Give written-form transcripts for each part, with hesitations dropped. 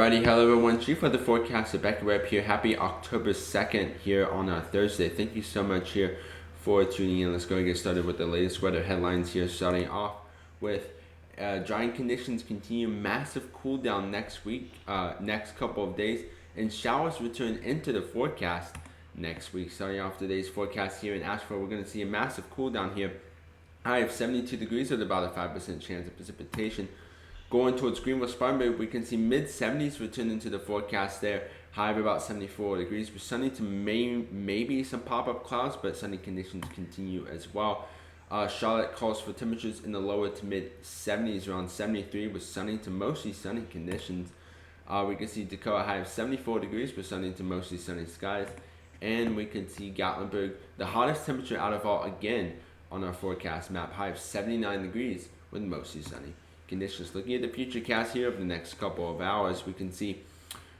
Alrighty, hello everyone. Chief Weather Forecast, Beckett Webb here. Happy October 2nd here on a Thursday. Thank you so much here for tuning in. Let's go and get started with the latest weather headlines here. Starting off with drying conditions continue, massive cool down next week, next couple of days, and showers return into the forecast next week. Starting off today's forecast here in Asheville, we're going to see a massive cool down here. High of 72 degrees with about a 5% chance of precipitation. Going towards Greenville, Spartanburg, we can see mid-70s returning to the forecast there. High of about 74 degrees. With sunny to maybe some pop-up clouds, but sunny conditions continue as well. Charlotte calls for temperatures in the lower to mid-70s, around 73, with sunny to mostly sunny conditions. We can see Dakota high of 74 degrees with sunny to mostly sunny skies. And we can see Gatlinburg, the hottest temperature out of all again on our forecast map. High of 79 degrees with mostly sunny conditions. Looking at the futurecast here over the next couple of hours, we can see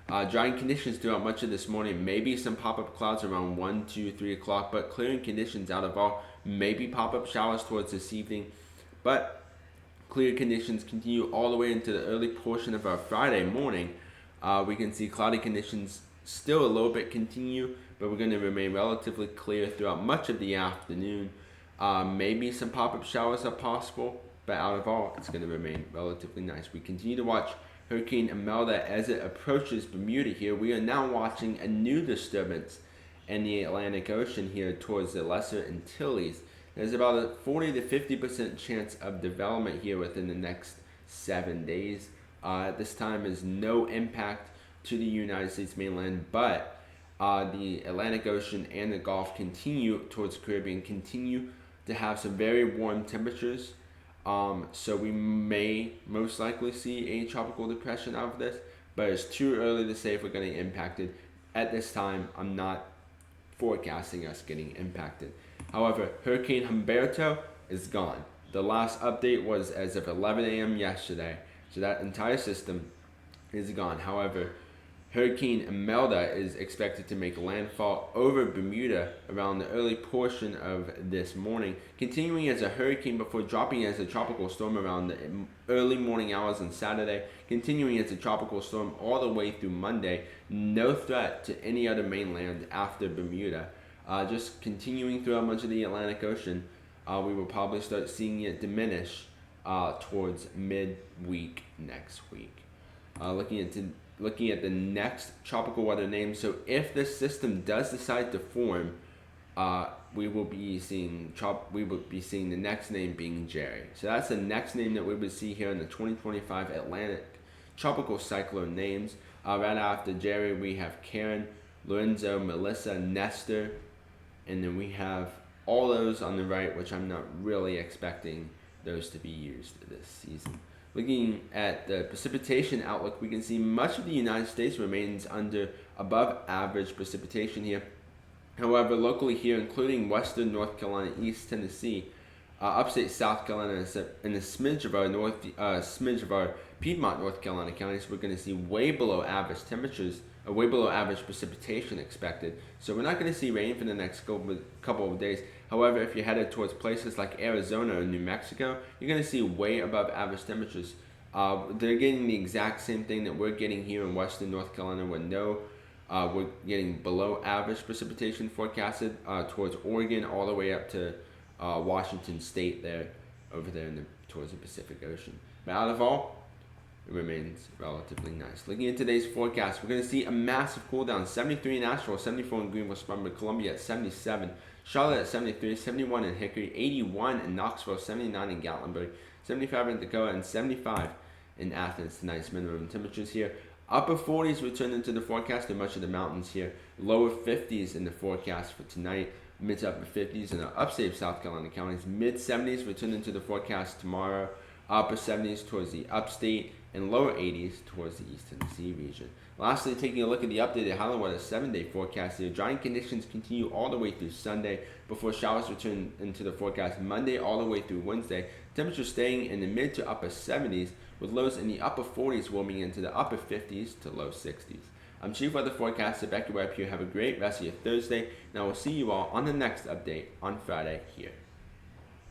drying conditions throughout much of this morning. Maybe some pop-up clouds around 1, 2, 3 o'clock, but clearing conditions out of all. Maybe pop-up showers towards this evening, but clear conditions continue all the way into the early portion of our Friday morning. We can see cloudy conditions still a little bit continue, but we're going to remain relatively clear throughout much of the afternoon. Maybe some pop-up showers are possible, but out of all, it's going to remain relatively nice. We continue to watch Hurricane Imelda as it approaches Bermuda here. We are now watching a new disturbance in the Atlantic Ocean here towards the Lesser Antilles. There's about a 40 to 50% chance of development here within the next 7 days. At this time is no impact to the United States mainland, but the Atlantic Ocean and the Gulf continue towards the Caribbean, continue to have some very warm temperatures. So we may most likely see a tropical depression out of this, but it's too early to say if we're going to get impacted. At this time, I'm not forecasting us getting impacted. However, Hurricane Humberto is gone. The last update was as of 11 a.m. yesterday, so that entire system is gone. However, Hurricane Imelda is expected to make landfall over Bermuda around the early portion of this morning, continuing as a hurricane before dropping as a tropical storm around the early morning hours on Saturday, continuing as a tropical storm all the way through Monday. No threat to any other mainland after Bermuda. Just continuing throughout much of the Atlantic Ocean. We will probably start seeing it diminish towards midweek next week. Looking at the next tropical weather name. So if this system does decide to form, we will be seeing the next name being Jerry. So that's the next name that we would see here in the 2025 Atlantic tropical cyclone names. Right after Jerry, we have Karen, Lorenzo, Melissa, Nestor, and then we have all those on the right, which I'm not really expecting those to be used this season. Looking at the precipitation outlook, we can see much of the United States remains under above average precipitation here. However, locally here, including western North Carolina, East Tennessee, upstate South Carolina, and a smidge of our Piedmont, North Carolina counties, we're going to see way below average temperatures, way below average precipitation expected. So we're not going to see rain for the next couple of days. However, if you're headed towards places like Arizona or New Mexico, you're going to see way above average temperatures. They're getting the exact same thing that we're getting here in western North Carolina, where we're getting below average precipitation forecasted towards Oregon all the way up to Washington State there, over there towards the Pacific Ocean. But out of all, it remains relatively nice. Looking at today's forecast, we're going to see a massive cool down. 73 in Asheville, 74 in Greenville, Spartanburg, Columbia at 77, Charlotte at 73, 71 in Hickory, 81 in Knoxville, 79 in Gatlinburg, 75 in Dakota, and 75 in Athens. Tonight's minimum temperatures here. Upper 40s return into the forecast in much of the mountains here. Lower 50s in the forecast for tonight. Mid to upper 50s in the upstate South Carolina counties. Mid 70s return into the forecast tomorrow. Upper 70s towards the upstate, and lower 80s towards the East Tennessee region. Lastly, taking a look at the updated Highland Weather 7-day forecast here. Drying conditions continue all the way through Sunday before showers return into the forecast Monday all the way through Wednesday. Temperatures staying in the mid to upper 70s with lows in the upper 40s warming into the upper 50s to low 60s. I'm Chief Weather Forecaster Beckett Webb here. Have a great rest of your Thursday, and I will see you all on the next update on Friday here.